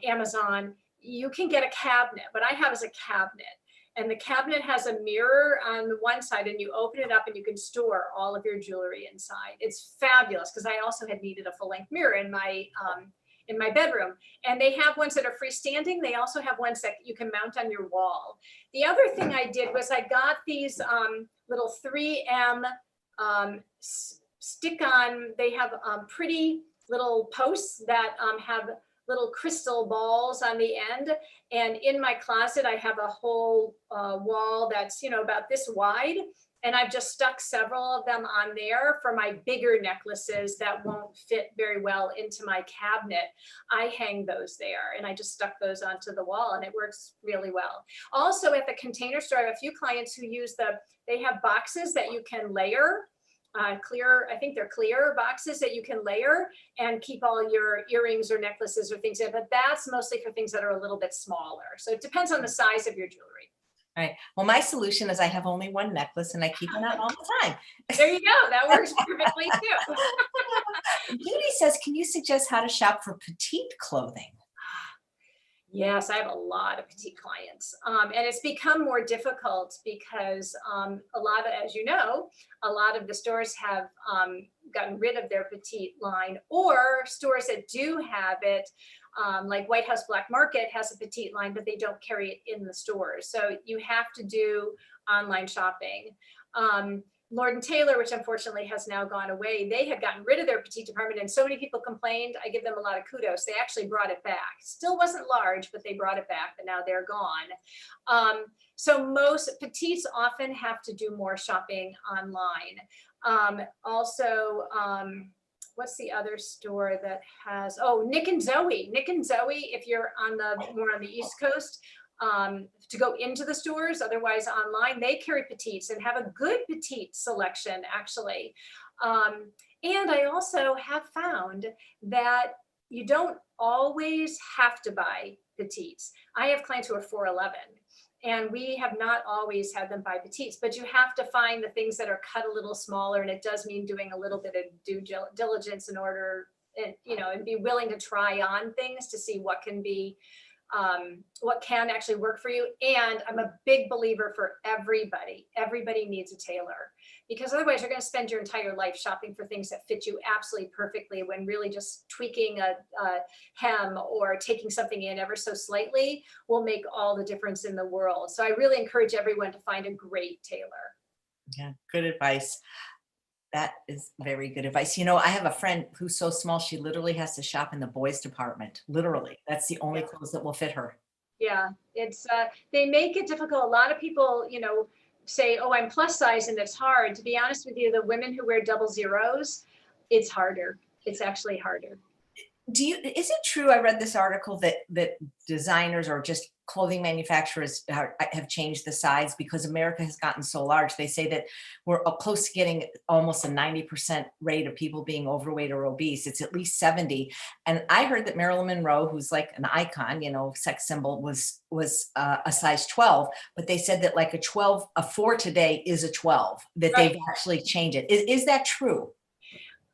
Amazon. You can get a cabinet. What I have is a cabinet. And the cabinet has a mirror on the one side, and you open it up and you can store all of your jewelry inside. It's fabulous because I also had needed a full-length mirror in my bedroom. And they have ones that are freestanding. They also have ones that you can mount on your wall. The other thing I did was I got these little 3M stick-on, they have pretty little posts that have little crystal balls on the end. And in my closet, I have a whole wall that's, about this wide. And I've just stuck several of them on there for my bigger necklaces that won't fit very well into my cabinet. I hang those there, and I just stuck those onto the wall, and it works really well. Also at the Container Store, I have a few clients who use they have boxes that you can layer. Clear, I think they're clear boxes that you can layer and keep all your earrings or necklaces or things in, but that's mostly for things that are a little bit smaller. So it depends on the size of your jewelry. All right. Well, my solution is I have only one necklace and I keep it on all the time. There you go. That works perfectly too. Judy says, can you suggest how to shop for petite clothing? Yes, I have a lot of petite clients. And it's become more difficult because as you know, a lot of the stores have gotten rid of their petite line, or stores that do have it, like White House Black Market has a petite line, but they don't carry it in the stores. So you have to do online shopping. Lord & Taylor, which unfortunately has now gone away, they had gotten rid of their petite department, and so many people complained. I give them a lot of kudos. They actually brought it back. Still wasn't large, but they brought it back, but now they're gone. So most petites often have to do more shopping online. What's the other store that has, Nick and Zoe. Nick and Zoe, if you're more on the East Coast, to go into the stores, otherwise online, they carry petites and have a good petite selection, actually. And I also have found that you don't always have to buy petites. I have clients who are 4'11", and we have not always had them buy petites, but you have to find the things that are cut a little smaller, and it does mean doing a little bit of due diligence in order, and be willing to try on things to see what can actually work for you. And I'm a big believer for everybody. Everybody needs a tailor. because otherwise you're going to spend your entire life shopping for things that fit you absolutely perfectly, when really just tweaking a hem or taking something in ever so slightly will make all the difference in the world. So I really encourage everyone to find a great tailor. Yeah, good advice. That is very good advice. You know, I have a friend who's so small, she literally has to shop in the boys department. Literally. That's the only Yeah. clothes that will fit her. Yeah, it's they make it difficult. A lot of people, say, "Oh, I'm plus size and it's hard." To be honest with you, the women who wear double zeros, it's harder. It's actually harder. Is it true? I read this article that designers or just clothing manufacturers have changed the size because America has gotten so large. They say that we're close to getting almost a 90% rate of people being overweight or obese. It's at least 70. And I heard that Marilyn Monroe, who's like an icon, sex symbol, was a size 12. But they said that like a 4 today is a 12, that Right. they've actually changed it. Is that true?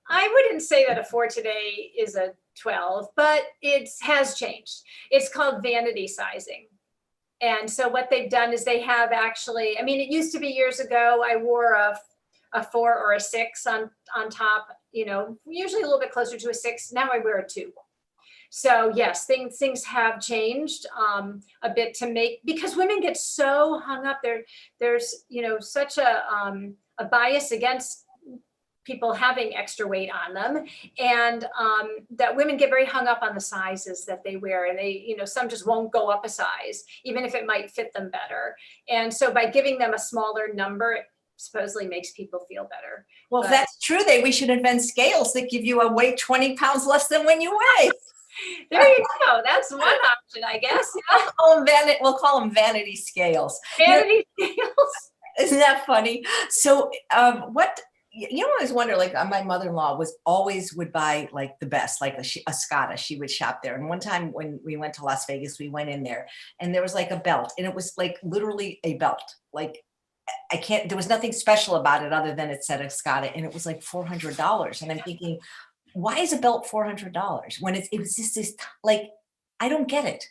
I wouldn't say that a 4 today is a 12, but it has changed. It's called vanity sizing. And so what they've done is they have actually, I mean, it used to be years ago, I wore a 4 or a 6 on top, usually a little bit closer to a 6. Now I wear a 2. So yes, things have changed a bit because women get so hung up there. There's, such a bias against people having extra weight on them, and that women get very hung up on the sizes that they wear, and they, some just won't go up a size even if it might fit them better. And so by giving them a smaller number, it supposedly makes people feel better. Well, if that's true, we should invent scales that give you a weight 20 pounds less than when you weigh. There you go. That's one option, I guess. Yeah. We'll call them vanity scales. Vanity scales. Isn't that funny? So what, I always wonder, like my mother-in-law would buy like the best, like a Scottish. She would shop there. And one time when we went to Las Vegas, we went in there and there was like a belt, and it was like literally a belt. Like there was nothing special about it other than it said Escada, and it was like $400. And I'm thinking, why is a belt $400 when it was just this, like, I don't get it.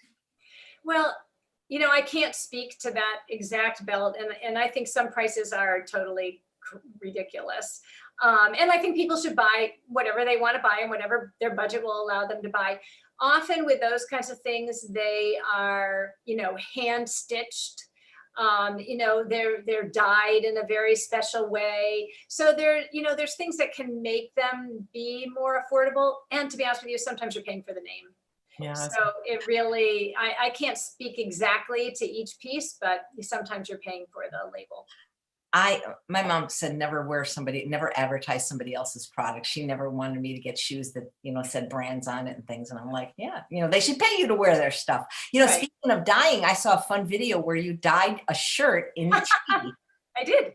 Well, I can't speak to that exact belt, and I think some prices are totally ridiculous. And I think people should buy whatever they want to buy and whatever their budget will allow them to buy. Often with those kinds of things, they are, hand stitched. They're dyed in a very special way. So there's things that can make them be more affordable. And to be honest with you, sometimes you're paying for the name. Yeah. So it really, I can't speak exactly to each piece, but sometimes you're paying for the label. My mom said never advertise somebody else's product. She never wanted me to get shoes that, said brands on it and things. And I'm like, yeah, they should pay you to wear their stuff. Right. Speaking of dyeing, I saw a fun video where you dyed a shirt in tea. I did.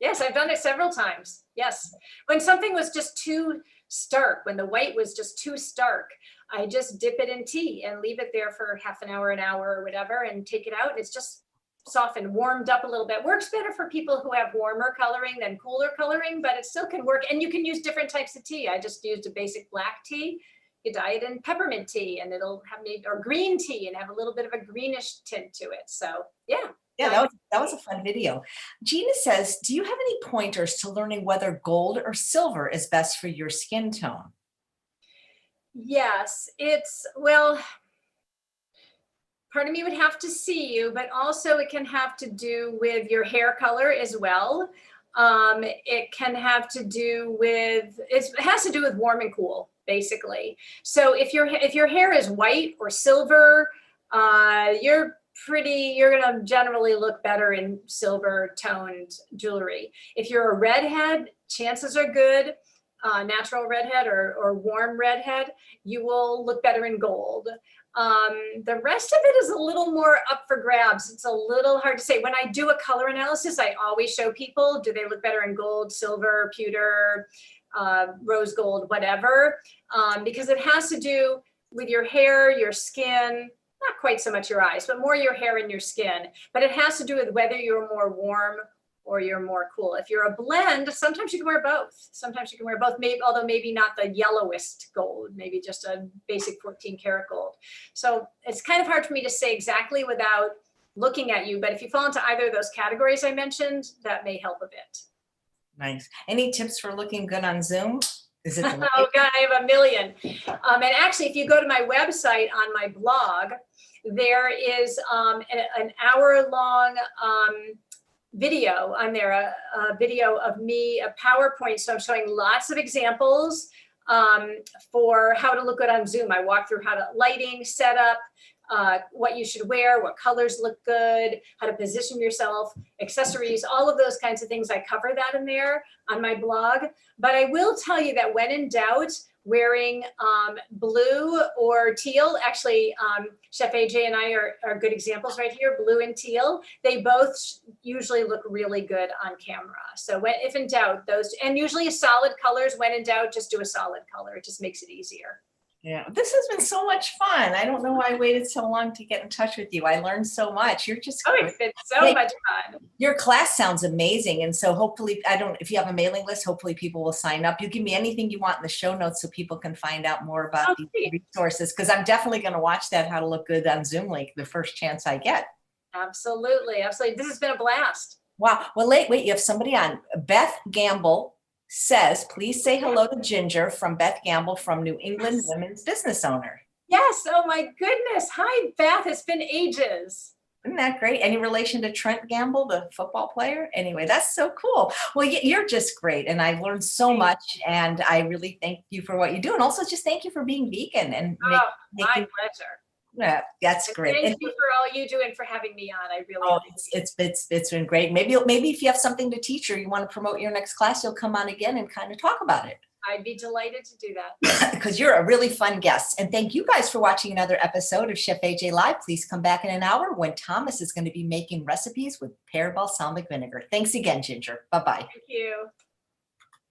Yes, I've done it several times. Yes. When something was just too stark, when the white was just too stark, I just dip it in tea and leave it there for half an hour or whatever, and take it out. It's just softened, warmed up a little bit. Works better for people who have warmer coloring than cooler coloring, but it still can work. And you can use different types of tea. I just used a basic black tea. You dye it in peppermint tea, and it'll have or green tea and have a little bit of a greenish tint to it. So yeah. Yeah, that was a fun video. Gina says, do you have any pointers to learning whether gold or silver is best for your skin tone? Yes, part of me would have to see you, but also it can have to do with your hair color as well. It can have to do with, it has to do with warm and cool, basically. So if your hair is white or silver, you're gonna generally look better in silver toned jewelry. If you're a redhead, chances are good, natural redhead or warm redhead, you will look better in gold. The rest of it is a little more up for grabs. It's a little hard to say. When I do a color analysis, I always show people, do they look better in gold, silver, pewter, rose gold, whatever, because it has to do with your hair, your skin, not quite so much your eyes, but more your hair and your skin. But it has to do with whether you're more warm or you're more cool. If you're a blend, sometimes you can wear both. Maybe not the yellowest gold, maybe just a basic 14 karat gold. So it's kind of hard for me to say exactly without looking at you, but if you fall into either of those categories I mentioned, that may help a bit. Nice. Any tips for looking good on Zoom? Is it the Oh God, I have a million. And actually, if you go to my website on my blog, there is an hour-long video on there, a video of me, a PowerPoint. So I'm showing lots of examples for how to look good on Zoom. I walk through how to lighting, setup, what you should wear, what colors look good, how to position yourself, accessories, all of those kinds of things. I cover that in there on my blog. But I will tell you that when in doubt, wearing blue or teal, actually, Chef AJ and I are good examples right here, blue and teal. They both usually look really good on camera. So if in doubt, those, and usually solid colors, when in doubt, just do a solid color. It just makes it easier. Yeah, this has been so much fun. I don't know why I waited so long to get in touch with you. I learned so much. You're just Oh, it's been so much fun. Your class sounds amazing. And so hopefully, if you have a mailing list, hopefully people will sign up. You give me anything you want in the show notes so people can find out more about these resources, because I'm definitely going to watch that How to Look Good on Zoom link the first chance I get. Absolutely. Absolutely. This has been a blast. Wow. Well, wait, you have somebody on. Beth Gamble says, please say hello to Ginger from Beth Gamble from New England Women's Business Owner. Yes. Oh my goodness. Hi, Beth. It's been ages. Isn't that great? Any relation to Trent Gamble, the football player? Anyway, that's so cool. Well, you're just great. And I've learned so much. And I really thank you for what you do. And also just thank you for being vegan. And my pleasure. Yeah, that's great. Thank you for all you do and for having me on. I really it's been great. Maybe if you have something to teach or you want to promote your next class, you'll come on again and kind of talk about it. I'd be delighted to do that. Because you're a really fun guest. And thank you guys for watching another episode of Chef AJ Live. Please come back in an hour when Thomas is going to be making recipes with pear balsamic vinegar. Thanks again, Ginger. Bye-bye. Thank you.